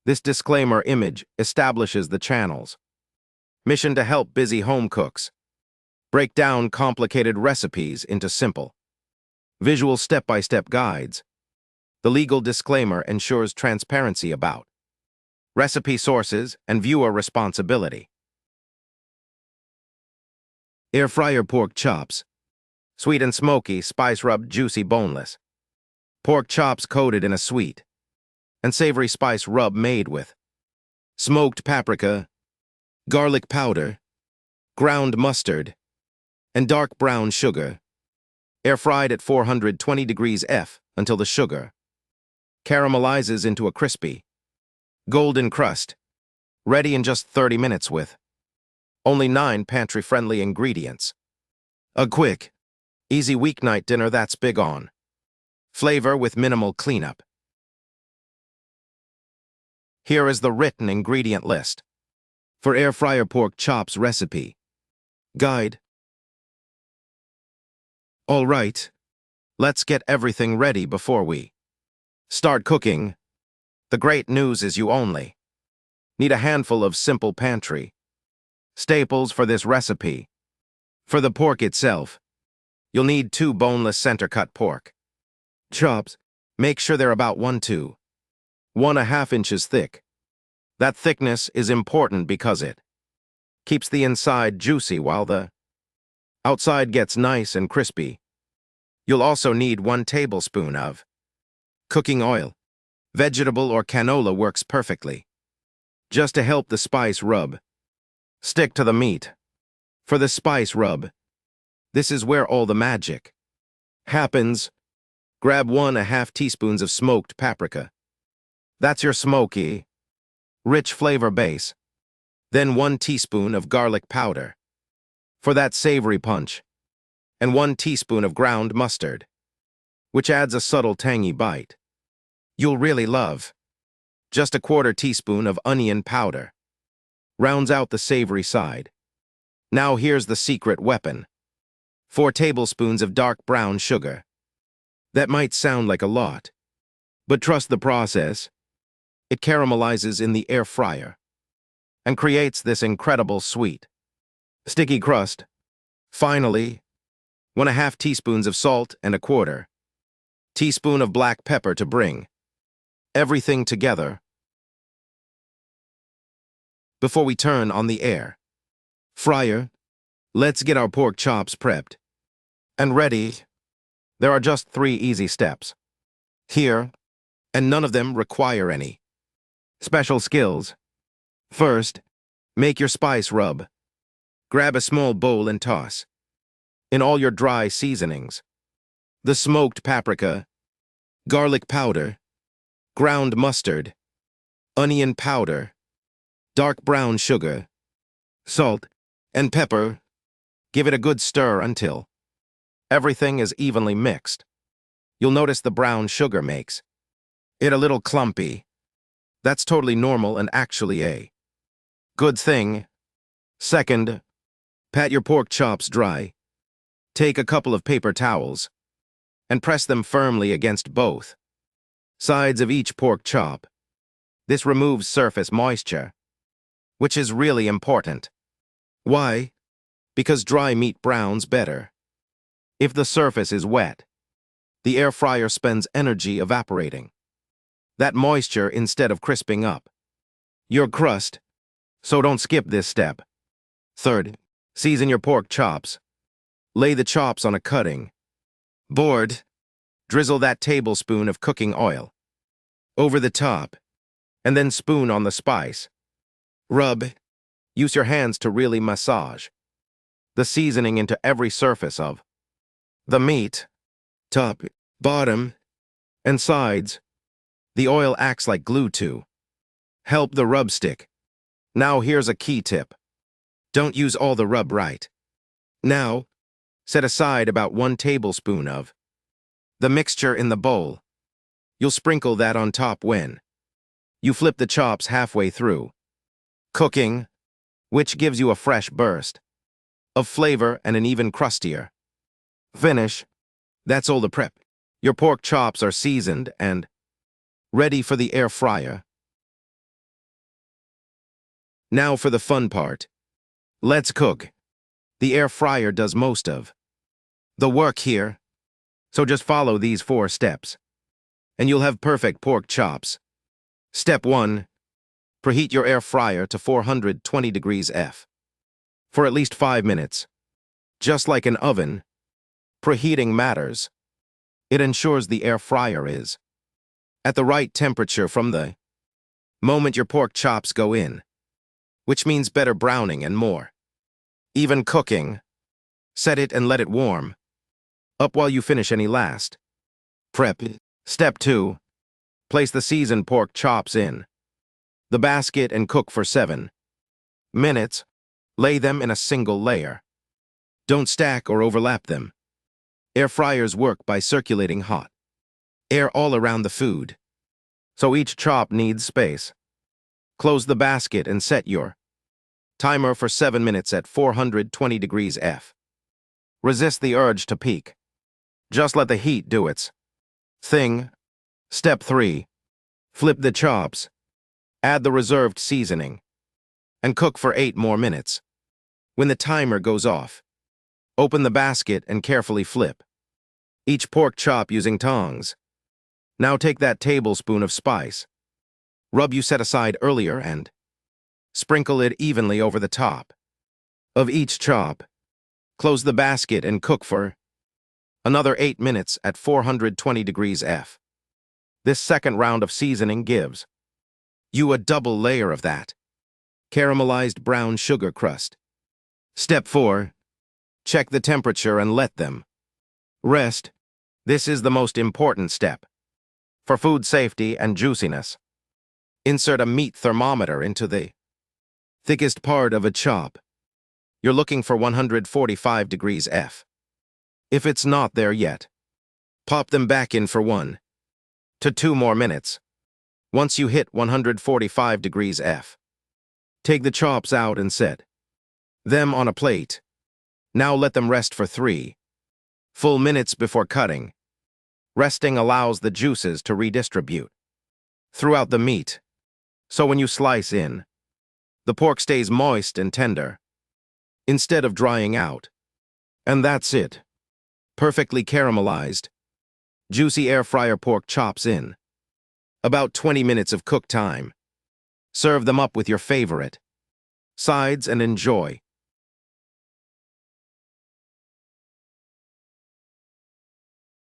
This disclaimer image establishes the channel's mission to help busy home cooks break down complicated recipes into simple, visual step-by-step guides. The legal disclaimer ensures transparency about recipe sources and viewer responsibility. Air fryer pork chops. Sweet and smoky, spice-rubbed, juicy, boneless. Pork chops coated in a sweet and savory spice rub made with smoked paprika, garlic powder, ground mustard, and dark brown sugar. Air fried at 420 degrees F until the sugar caramelizes into a crispy, golden crust, ready in just 30 minutes with only 9 pantry-friendly ingredients. A quick, easy weeknight dinner that's big on flavor with minimal cleanup. Here is the written ingredient list for air fryer pork chops recipe guide. All right, let's get everything ready before we start cooking. The great news is you only need a handful of simple pantry staples for this recipe. For the pork itself, you'll need 2 boneless center-cut pork chops. Make sure they're about 1 to 1.5 inches thick. That thickness is important because it keeps the inside juicy while the outside gets nice and crispy. You'll also need 1 tablespoon of cooking oil. Vegetable or canola works perfectly, just to help the spice rub stick to the meat. For the spice rub, this is where all the magic happens. Grab 1.5 teaspoons of smoked paprika. That's your smoky, rich flavor base. Then 1 teaspoon of garlic powder for that savory punch, and 1 teaspoon of ground mustard, which adds a subtle tangy bite you'll really love. Just a 1/4 teaspoon of onion powder rounds out the savory side. Now here's the secret weapon. 4 tablespoons of dark brown sugar. That might sound like a lot, but trust the process. It caramelizes in the air fryer and creates this incredible sweet, sticky crust. Finally, 1.5 teaspoons of salt and a 1/4 teaspoon of black pepper to bring everything together. Before we turn on the air fryer, let's get our pork chops prepped and ready. There are just 3 easy steps here, and none of them require any special skills. First, make your spice rub. Grab a small bowl and toss in all your dry seasonings: the smoked paprika, garlic powder, ground mustard, onion powder, dark brown sugar, salt, and pepper. Give it a good stir until everything is evenly mixed. You'll notice the brown sugar makes it a little clumpy. That's totally normal and actually a good thing. Second, pat your pork chops dry. Take a couple of paper towels and press them firmly against both sides of each pork chop. This removes surface moisture, which is really important. Why? Because dry meat browns better. If the surface is wet, the air fryer spends energy evaporating that moisture instead of crisping up your crust, so don't skip this step. Third, season your pork chops. Lay the chops on a cutting board. Drizzle that tablespoon of cooking oil over the top, and then spoon on the spice. Rub. Use your hands to really massage the seasoning into every surface of the meat, top, bottom, and sides. The oil acts like glue to help the rub stick. Now here's a key tip. Don't use all the rub right now. Set aside about 1 tablespoon of the mixture in the bowl. You'll sprinkle that on top when you flip the chops halfway through cooking, which gives you a fresh burst of flavor and an even crustier finish. That's all the prep. Your pork chops are seasoned and ready for the air fryer. Now for the fun part. Let's cook. The air fryer does most of the work here, so just follow these 4 steps, and you'll have perfect pork chops. Step 1. Preheat your air fryer to 420 degrees F for at least 5 minutes. Just like an oven, preheating matters. It ensures the air fryer is at the right temperature from the moment your pork chops go in, which means better browning and more even cooking. Set it and let it warm up while you finish any last prep. Step 2. Place the seasoned pork chops in the basket and cook for 7 minutes. Lay them in a single layer. Don't stack or overlap them. Air fryers work by circulating hot air all around the food, so each chop needs space. Close the basket and set your timer for 7 minutes at 420 degrees F. Resist the urge to peak. Just let the heat do its thing. Step 3. Flip the chops. Add the reserved seasoning and cook for 8 more minutes. When the timer goes off, open the basket and carefully flip each pork chop using tongs. Now take that tablespoon of spice, rub you set aside earlier, and sprinkle it evenly over the top of each chop. Close the basket and cook for another 8 minutes at 420 degrees F. This second round of seasoning gives you a double layer of that caramelized brown sugar crust. Step 4. Check the temperature and let them rest. This is the most important step for food safety and juiciness. Insert a meat thermometer into the thickest part of a chop. You're looking for 145 degrees F. If it's not there yet, pop them back in for 1 to 2 more minutes. Once you hit 145 degrees F, take the chops out and set them on a plate. Now let them rest for 3 full minutes before cutting. Resting allows the juices to redistribute throughout the meat, so when you slice in, the pork stays moist and tender instead of drying out. And that's it. Perfectly caramelized, juicy air fryer pork chops in about 20 minutes of cook time. Serve them up with your favorite sides and enjoy.